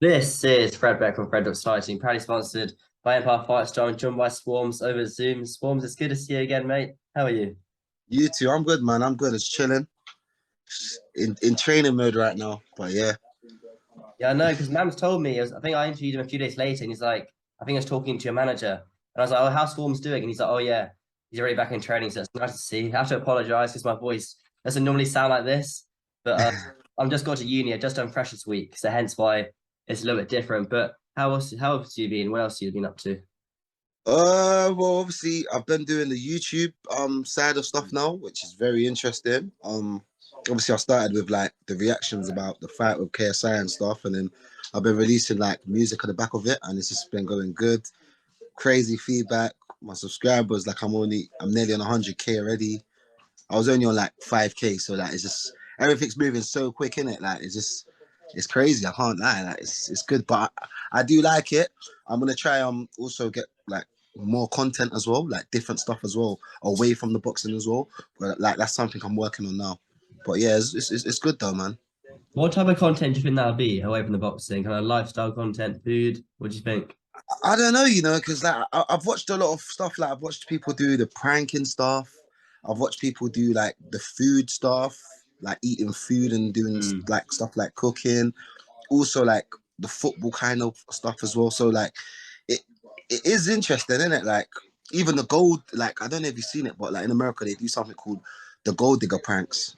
This is Fred Beck from Fred Beck and I, proudly sponsored by Empire Fight Star and joined by Swarmz over Zoom. Swarmz, it's good to see you again, mate. How are you? You too. I'm good, man. I'm good. It's chilling. In training mode right now. But yeah. Yeah, I know, because Mams told me, I think I interviewed him a few days later, and he's like, I think I was talking to your manager. And I was like, oh, how's Swarmz doing? And he's like, oh, yeah, he's already back in training, so it's nice to see. I have to apologize because my voice doesn't normally sound like this, but I'm just got to uni. I just done freshers week, so hence why it's a little bit different. But how else have you been? What else have you been up to? Well, obviously I've been doing the YouTube side of stuff now, which is very interesting. Obviously I started with like the reactions about the fight with KSI and stuff, and then I've been releasing like music at the back of it, and it's just been going good. Crazy feedback. My subscribers, like I'm nearly on 100K already. I was only on like 5K, so like it's just everything's moving so quick in it. Like it's crazy. I can't lie. Like it's good, but I do like it. I'm gonna try also get like more content as well, like different stuff as well, away from the boxing as well. But like that's something I'm working on now. But yeah, it's good though, man. What type of content do you think that'll be away from the boxing? Kind of lifestyle content, food? What do you think? I don't know, because like I've watched a lot of stuff. Like I've watched people do the pranking stuff. I've watched people do like the food stuff, like eating food and doing Mm. like stuff like cooking. Also like the football kind of stuff as well. So like it it is interesting, isn't it? Like even the gold, like I don't know if you've seen it, but like in America they do something called the gold digger pranks.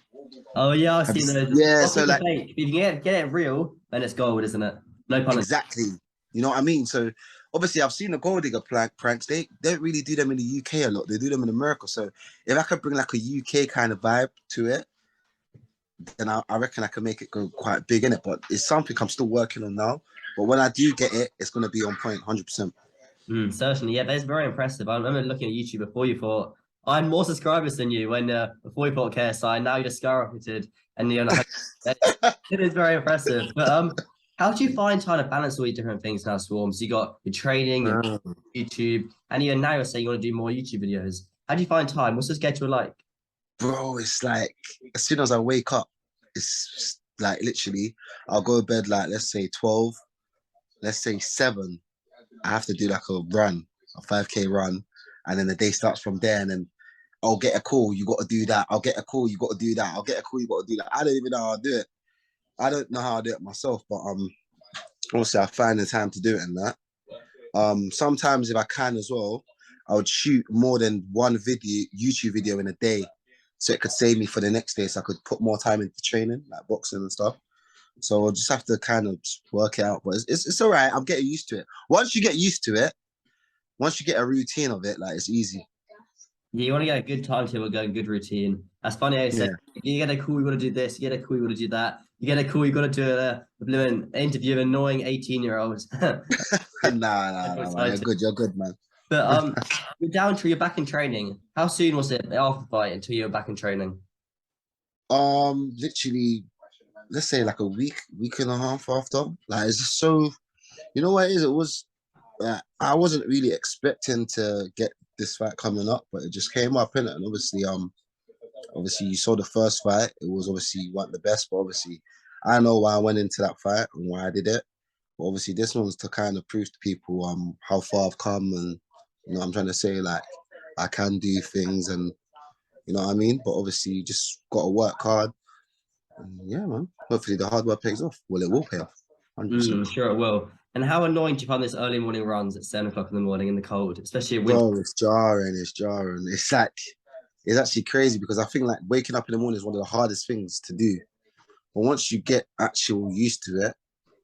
Oh yeah, I've Have you, seen those. yeah, Lots so of the like fake. If you can get it real, then it's gold, isn't it? No pun. exactly. You know what I mean? So obviously I've seen the gold digger pranks. They don't really do them in the UK a lot. They do them in America. So if I could bring like a UK kind of vibe to it, then I reckon I can make it go quite big in it. But it's something I'm still working on now. But when I do get it, it's gonna be on point, 100%. Certainly, yeah, that's very impressive. I remember looking at YouTube before you thought I had more subscribers than you when before you bought KSI. Now you just skyrocketed, and you're not. It is very impressive. But how do you find trying to balance all these different things now, Swarm? So you got your training, your YouTube, and even now you're saying you want to do more YouTube videos. How do you find time? What's the schedule like? Bro, it's like as soon as I wake up, it's like literally I'll go to bed like let's say 12, let's say 7. I have to do like a run, a 5K run, and then the day starts from there. And then I'll get a call, you got to do that. I'll get a call, you got to do that. I'll get a call, you got to do that. I don't even know how I do it. I don't know how I do it myself, but also I find the time to do it and that. Sometimes if I can as well, I would shoot more than one YouTube video in a day, so it could save me for the next day. So I could put more time into training, like boxing and stuff. So I'll just have to kind of work it out. But it's all right. I'm getting used to it. Once you get used to it, once you get a routine of it, like it's easy. Yeah, you want to get a good timetable, go a good routine. That's funny how you say Yeah. you get a call, you got to do this, you get a call, you got to do that. You get a call, you got to do a blooming interview of annoying 18-year-olds. Nah, man. You're Exciting. good. You're good, man. But you're down to you're back in training. How soon was it after the fight until you were back in training? Literally, let's say like a week and a half after. Like it's just so. You know what it is? It was. I wasn't really expecting to get this fight coming up, but it just came up in it, and obviously you saw the first fight. It was obviously one of the best, but obviously I know why I went into that fight and why I did it. But obviously this one's to kind of prove to people how far I've come, and I'm trying to say like I can do things, and you know what I mean. But obviously you just got to work hard, and yeah, man. Hopefully the hard work pays off. Well, it will pay off, 100%. I'm sure it will. And how annoying do you find this early morning runs at 7 o'clock in the morning in the cold, especially in winter? Bro, it's jarring. It's jarring. It's like it's actually crazy because I think like waking up in the morning is one of the hardest things to do. But once you get actual used to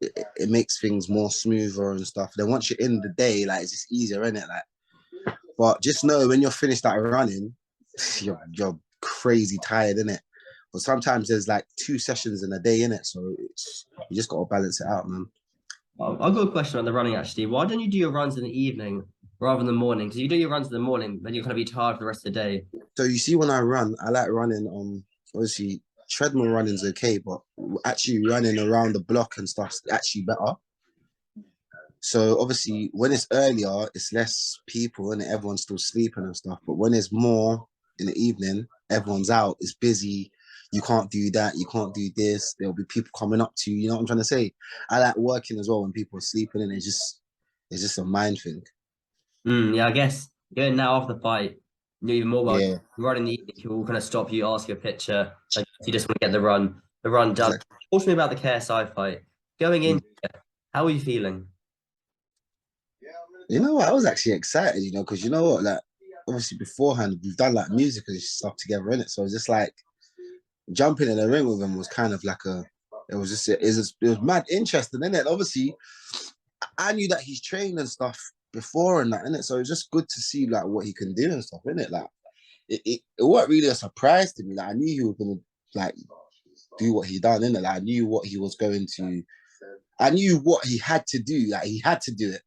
it, it makes things more smoother and stuff. Then once you're in the day, like it's just easier, isn't it? Like, but just know when you're finished that running, you're crazy tired, in it. But sometimes there's like 2 sessions in a day in it, so you just gotta balance it out, man. I've got a question on the running actually. Why don't you do your runs in the evening rather than the morning? Because you do your runs in the morning, then you're going to be tired for the rest of the day. So you see, when I run, I like running. Obviously treadmill running's okay, but actually running around the block and stuff's actually better. So obviously, when it's earlier, it's less people and everyone's still sleeping and stuff. But when it's more in the evening, everyone's out, it's busy. you can't do that, you can't do this. There'll be people coming up to you. You know what I'm trying to say? I like working as well when people are sleeping, and it's just a mind thing. Yeah, I guess going now off the fight, you're even more well. Yeah, Running the evening, people will kind of stop you, ask you a picture. Like if you just want to get the run done. exactly. Talk to me about the KSI fight. Going in, Mm. how are you feeling? You know what? I was actually excited, you know, because you know what, like obviously beforehand we've done like music and stuff together in it, so it's just like jumping in the ring with him was kind of like it was mad interesting in it. Obviously, I knew that he's trained and stuff before and that in it, so it's just good to see like what he can do and stuff in it. Like it wasn't really a surprise to me. Like I knew he was gonna like do what he done in it. Like I knew what he was going to. I knew what he had to do. Like he had to do it.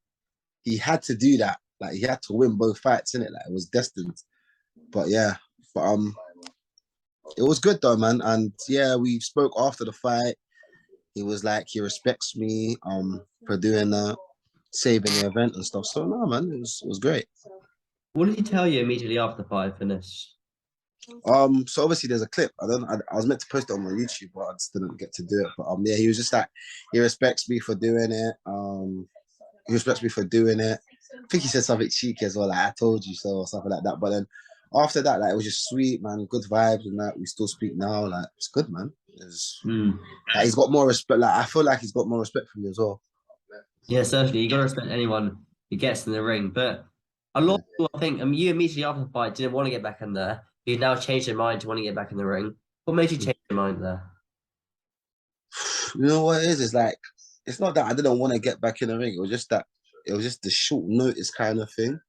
He had to do that. Like he had to win both fights in it. Like it was destined. But yeah, but it was good though, man. And yeah, we spoke after the fight. He was like, he respects me for doing that, saving the event and stuff. So no, man, it was great. What did he tell you immediately after the fight finished? So obviously there's a clip. I was meant to post it on my YouTube, but I just didn't get to do it. But yeah, he was just like, he respects me for doing it. He respects me for doing it. I think he said something cheeky as well, like I told you so or something like that. But then after that, like it was just sweet, man, good vibes and that. We still speak now, like it's good, man. Like, he's got more respect. Like I feel like he's got more respect for me as well. Yeah, certainly. You got to respect anyone who gets in the ring. But a lot Yeah. of people, I think, you immediately after the fight didn't want to get back in there. You've now changed your mind to want to get back in the ring. What made you change your mind there? You know what it is? It's like it's not that I didn't want to get back in the ring. It was just that it was just the short notice kind of thing.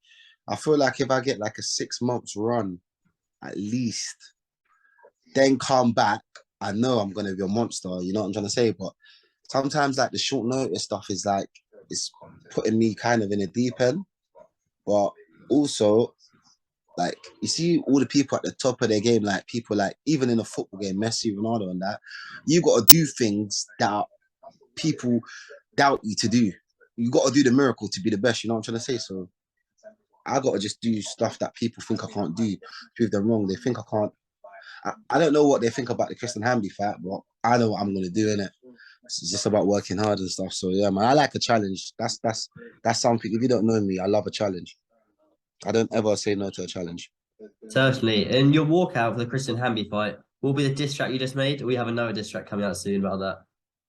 I feel like if I get like a 6 months run at least, then come back, I know I'm gonna be a monster. You know what I'm trying to say? But sometimes like the short notice stuff is like it's putting me kind of in a deep end. But also like you see all the people at the top of their game, like people like even in a football game, Messi, Ronaldo, and that, you got to do things that people doubt you to do. You got to do the miracle to be the best. You know what I'm trying to say? So I got to just do stuff that people think I can't do. Prove them wrong. They think I can't. I don't know what they think about the Kristen Hamby fight, but I know what I'm gonna do in it. It's just about working hard and stuff. So yeah, man, I like a challenge. That's something. If you don't know me, I love a challenge. I don't ever say no to a challenge. Certainly. And your walkout for the Christian Hamby fight will be the diss track you just made. Or we have another diss track coming out soon about that.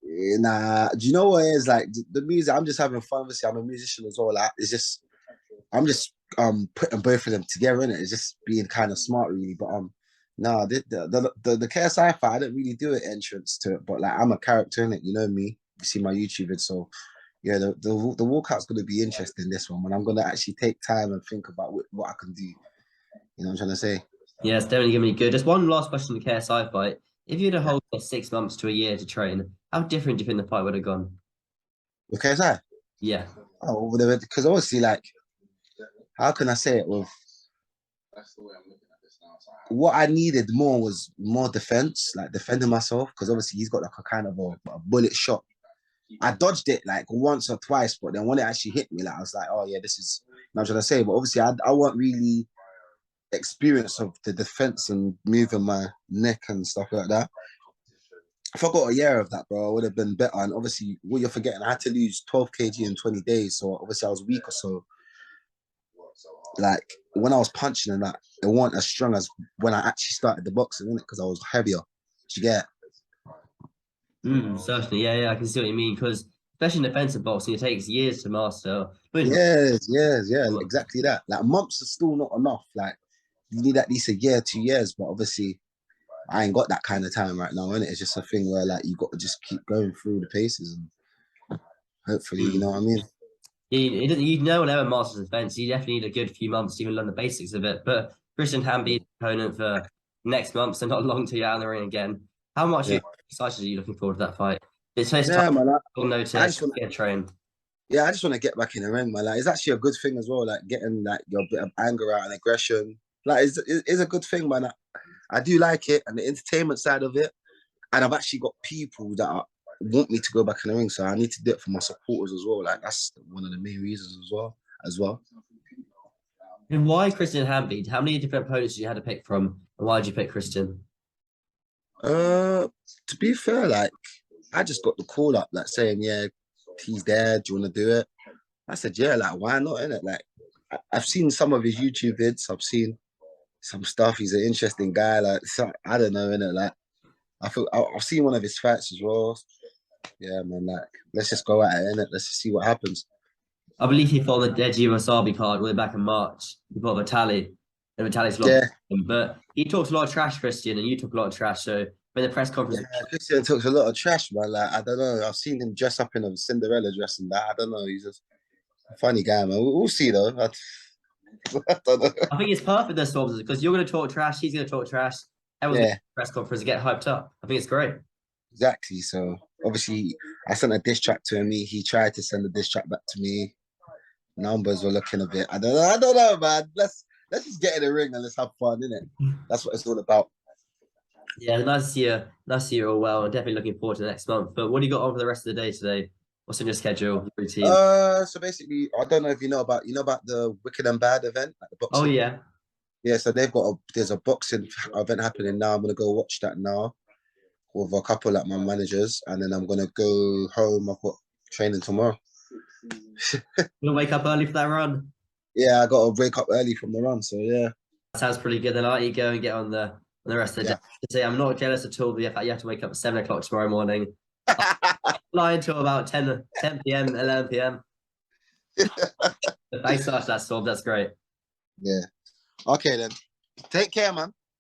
Nah, do you know what it is? Like the music, I'm just having fun. Obviously, I'm a musician as well. Like it's just, I'm just putting both of them together in it. It's just being kind of smart, really. But no, the KSI fight, I didn't really do an entrance to it, but like I'm a character in it. You know me. You see my YouTube, and so yeah, the walkout's gonna be interesting. This one, when I'm gonna actually take time and think about what I can do. You know what I'm trying to say? Yeah, it's definitely going to be good. Just one last question on the KSI fight. If you had a Yeah. whole 6 months to a year to train, how different do you think the fight would have gone? With KSI? Yeah. Oh, because obviously, like, how can I say it? With what I needed more was more defense, like defending myself, because obviously he's got like a kind of a bullet shot. I dodged it like once or twice, but then when it actually hit me, like I was like, oh yeah, this is. You know what I'm trying to say, but obviously I wasn't really experienced of the defense and moving my neck and stuff like that. If I got a year of that, bro, I would have been better. And obviously, what you're forgetting, I had to lose 12 kg in 20 days. So obviously, I was weak or so. Like when I was punching and that, it wasn't as strong as when I actually started the boxing, innit? Because I was heavier. Do you get? Certainly. Yeah, I can see what you mean. Because especially in defensive boxing, it takes years to master. Yeah, exactly that. Like months are still not enough. Like you need at least a year, 2 years. But obviously, I ain't got that kind of time right now, innit? It's just a thing where like you got to just keep going through the paces and hopefully, you know what I mean? You know, whenever masters defense, you definitely need a good few months to even learn the basics of it. But Christian Hamby opponent for next month, so not long till you're out in the ring again. How much Yeah. excited are you looking forward to that fight? It's first Yeah, time, man. full I notice, just want get trained. Yeah, I just want to get back in the ring, man. Like, it's actually a good thing as well. Like, getting like your bit of anger out and aggression. Like, it's a good thing, man. I do like it and the entertainment side of it. And I've actually got people that want me to go back in the ring, so I need to do it for my supporters as well. Like, that's one of the main reasons as well. And why Christian Hamby? How many different opponents did you had to pick from? And why did you pick Christian? To be fair, like I just got the call up, like saying, yeah, he's there. Do you want to do it? I said, yeah, like why not? Innit? Like I've seen some of his YouTube vids. I've seen some stuff. He's an interesting guy. Like so, I don't know, innit? Like I've seen one of his fights as well. Yeah, man. Like let's just go at it, innit? Let's just see what happens. I believe he fought on the Deji Wasabi card way back in March. He fought Vitali, and Vitali's lost Yeah, him. But he talks a lot of trash, Christian, and you talk a lot of trash. So when the press yeah. conference, Christian talks a lot of trash, man. Like I don't know. I've seen him dress up in a Cinderella dress and that. I don't know. He's just a funny guy, man. We'll see though. I don't know. I think it's perfect this Swarmz because you're going to talk trash, he's going to talk trash. Everyone's going Yeah, to press conference and get hyped up. I think it's great. exactly. So obviously, I sent a diss track to him. He tried to send a diss track back to me. Numbers were looking a bit. I don't know. I don't know, man. Let's just get in the ring and let's have fun, innit? That's what it's all about. Yeah, nice to see you. Nice to see you all well. I'm definitely looking forward to next month. But what do you got on for the rest of the day today? What's in your schedule, your routine? So basically, I don't know if you know about the Wicked and Bad event, like the Oh boxing. yeah. Yeah, so there's a boxing event happening now. I'm gonna go watch that now with a couple of my managers, and then I'm gonna go home. I've got training tomorrow. You'll wake up early for that run. Yeah, I got to wake up early from the run. So yeah, That sounds pretty good. Then I'll let you go and get on the rest of the yeah. day. To say I'm not jealous at all of the fact you have to wake up at 7 o'clock tomorrow morning. Fly until about 10 p.m., 11 p.m. Thanks so much, that's Storm. That's great. Yeah. Okay then. Take care, man.